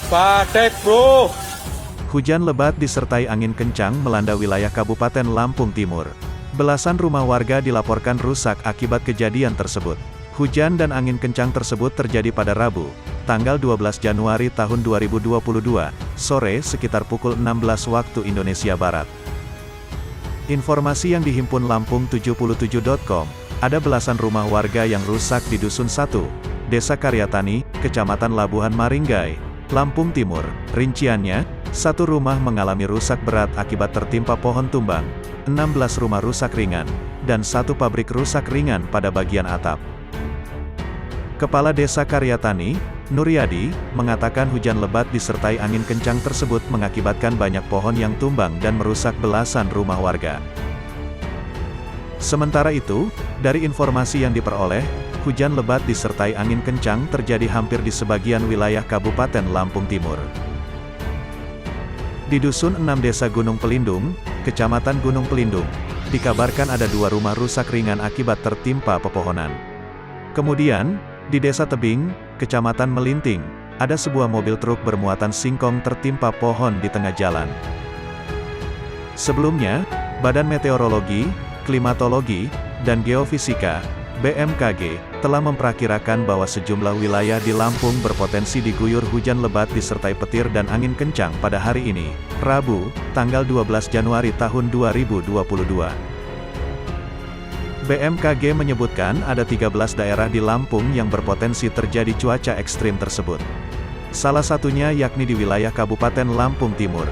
Badai bro. Hujan lebat disertai angin kencang melanda wilayah Kabupaten Lampung Timur. Belasan rumah warga dilaporkan rusak akibat kejadian tersebut. Hujan dan angin kencang tersebut terjadi pada Rabu, tanggal 12 Januari tahun 2022, sore sekitar pukul 16 waktu Indonesia Barat. Informasi yang dihimpun Lampung77.com, ada belasan rumah warga yang rusak di Dusun 1, Desa Karyatani, Kecamatan Labuhan Maringgai, Lampung Timur. Rinciannya, satu rumah mengalami rusak berat akibat tertimpa pohon tumbang, 16 rumah rusak ringan, dan satu pabrik rusak ringan pada bagian atap. Kepala Desa Karyatani, Nuryadi, mengatakan hujan lebat disertai angin kencang tersebut mengakibatkan banyak pohon yang tumbang dan merusak belasan rumah warga. Sementara itu, dari informasi yang diperoleh, hujan lebat disertai angin kencang terjadi hampir di sebagian wilayah Kabupaten Lampung Timur. Di Dusun 6 Desa Gunung Pelindung, Kecamatan Gunung Pelindung, dikabarkan ada 2 rumah rusak ringan akibat tertimpa pepohonan. Kemudian, di Desa Tebing, Kecamatan Melinting, ada sebuah mobil truk bermuatan singkong tertimpa pohon di tengah jalan. Sebelumnya, Badan Meteorologi, Klimatologi, dan Geofisika, BMKG, telah memperkirakan bahwa sejumlah wilayah di Lampung berpotensi diguyur hujan lebat disertai petir dan angin kencang pada hari ini, Rabu, tanggal 12 Januari tahun 2022. BMKG menyebutkan ada 13 daerah di Lampung yang berpotensi terjadi cuaca ekstrim tersebut. Salah satunya yakni di wilayah Kabupaten Lampung Timur.